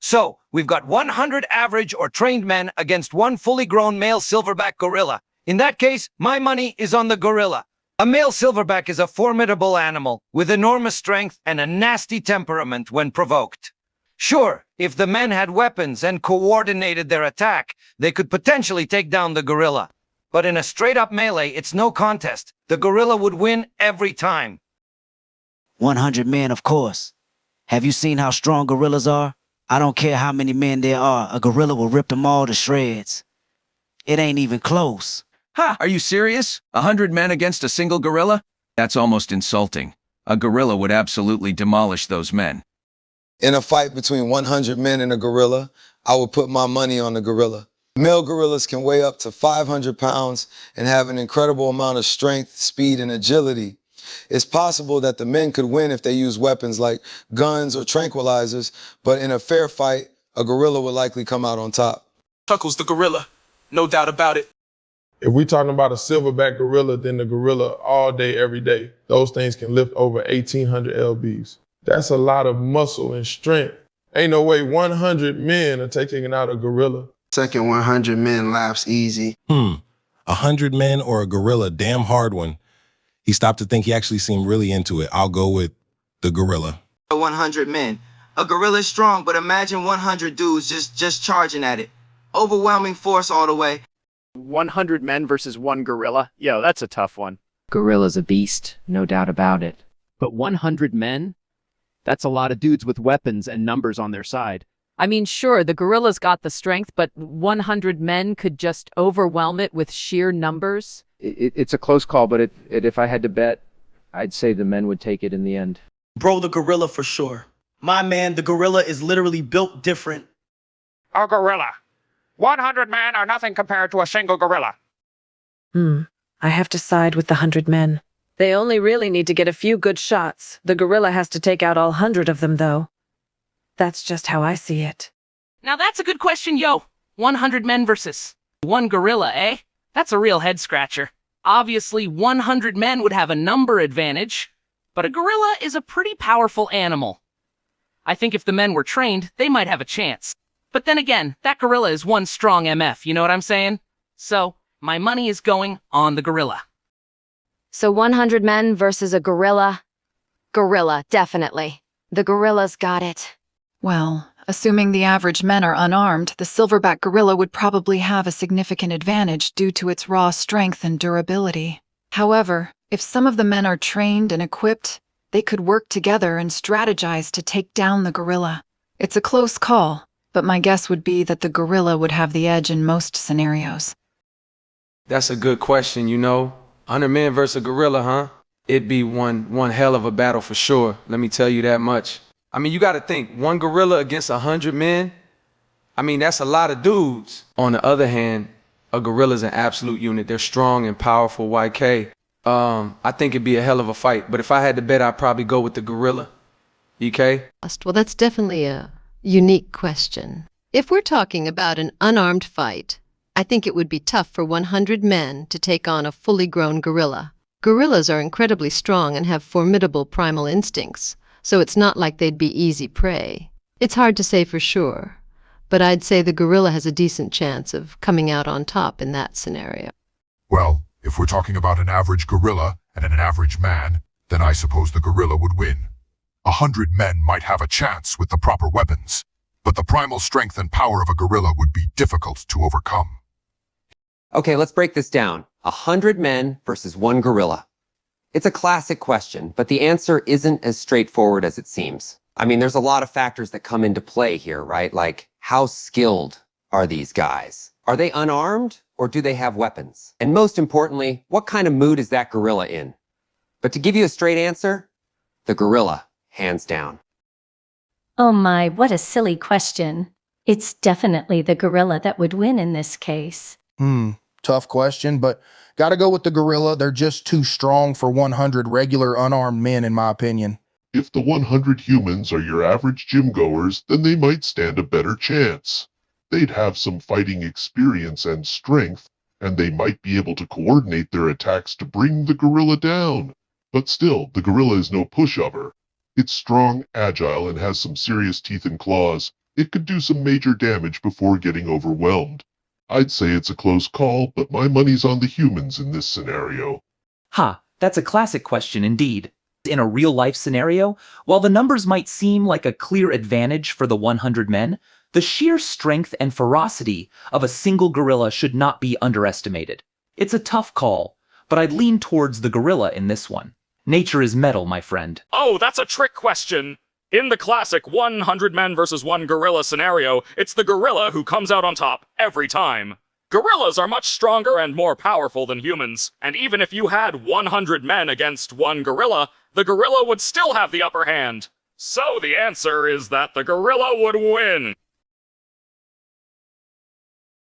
So, we've got 100 average or trained men against one fully grown male silverback gorilla. In that case, my money is on the gorilla. A male silverback is a formidable animal with enormous strength and a nasty temperament when provoked. Sure, if the men had weapons and coordinated their attack, they could potentially take down the gorilla. But in a straight-up melee, it's no contest. The gorilla would win every time. 100 men, of course. Have you seen how strong gorillas are? I don't care how many men there are, a gorilla will rip them all to shreds. It ain't even close. Ha! Are you serious? 100 men against a single gorilla? That's almost insulting. A gorilla would absolutely demolish those men. In a fight between 100 men and a gorilla, I would put my money on the gorilla. Male gorillas can weigh up to 500 pounds and have an incredible amount of strength, speed, and agility. It's possible that the men could win if they use weapons like guns or tranquilizers, but in a fair fight, a gorilla would likely come out on top. Chuckles the gorilla, no doubt about it. If we're talking about a silverback gorilla, then the gorilla all day, every day. Those things can lift over 1,800 lbs. That's a lot of muscle and strength. Ain't no way 100 men are taking out a gorilla. Second 100 men laughs easy. 100 men or a gorilla, damn hard one. He stopped to think. He actually seemed really into it. I'll go with the gorilla. 100 men. A gorilla is strong, but imagine 100 dudes just charging at it. Overwhelming force all the way. 100 men versus one gorilla? Yo, that's a tough one. Gorilla's a beast, no doubt about it. But 100 men? That's a lot of dudes with weapons and numbers on their side. I mean, sure, the gorilla's got the strength, but 100 men could just overwhelm it with sheer numbers? It's a close call, but if I had to bet, I'd say the men would take it in the end. Bro, the gorilla for sure. My man, the gorilla is literally built different. A gorilla. 100 men are nothing compared to a single gorilla. I have to side with the 100 men. They only really need to get a few good shots. The gorilla has to take out all 100 of them, though. That's just how I see it. Now that's a good question, yo. 100 men versus one gorilla, eh? That's a real head-scratcher. Obviously, 100 men would have a number advantage, but a gorilla is a pretty powerful animal. I think if the men were trained, they might have a chance. But then again, that gorilla is one strong MF, you know what I'm saying? So, my money is going on the gorilla. So 100 men versus a gorilla? Gorilla, definitely. The gorilla's got it. Well, assuming the average men are unarmed, the silverback gorilla would probably have a significant advantage due to its raw strength and durability. However, if some of the men are trained and equipped, they could work together and strategize to take down the gorilla. It's a close call, but my guess would be that the gorilla would have the edge in most scenarios. That's a good question, you know. 100 men versus a gorilla, huh? It'd be one hell of a battle for sure. Let me tell you that much. I mean, you gotta think, one gorilla against 100 men? I mean, that's a lot of dudes. On the other hand, a gorilla's an absolute unit. They're strong and powerful, YK. I think it'd be a hell of a fight. But if I had to bet, I'd probably go with the gorilla. EK? Well, that's definitely a unique question. If we're talking about an unarmed fight, I think it would be tough for 100 men to take on a fully grown gorilla. Gorillas are incredibly strong and have formidable primal instincts, so it's not like they'd be easy prey. It's hard to say for sure, but I'd say the gorilla has a decent chance of coming out on top in that scenario. Well, if we're talking about an average gorilla and an average man, then I suppose the gorilla would win. 100 men might have a chance with the proper weapons, but the primal strength and power of a gorilla would be difficult to overcome. Okay, let's break this down. 100 men versus one gorilla. It's a classic question, but the answer isn't as straightforward as it seems. I mean, there's a lot of factors that come into play here, right? Like, how skilled are these guys? Are they unarmed, or do they have weapons? And most importantly, what kind of mood is that gorilla in? But to give you a straight answer, the gorilla, hands down. Oh my, what a silly question. It's definitely the gorilla that would win in this case. Tough question, but gotta go with the gorilla. They're just too strong for 100 regular unarmed men, in my opinion. If the 100 humans are your average gym goers, then they might stand a better chance. They'd have some fighting experience and strength, and they might be able to coordinate their attacks to bring the gorilla down. But still, the gorilla is no pushover. It's strong, agile, and has some serious teeth and claws. it could do some major damage before getting overwhelmed. I'd say it's a close call, but my money's on the humans in this scenario. That's a classic question indeed. In a real-life scenario, while the numbers might seem like a clear advantage for the 100 men, the sheer strength and ferocity of a single gorilla should not be underestimated. It's a tough call, but I'd lean towards the gorilla in this one. Nature is metal, my friend. Oh, that's a trick question. In the classic 100 men versus 1 gorilla scenario, it's the gorilla who comes out on top every time. Gorillas are much stronger and more powerful than humans, and even if you had 100 men against 1 gorilla, the gorilla would still have the upper hand. So the answer is that the gorilla would win.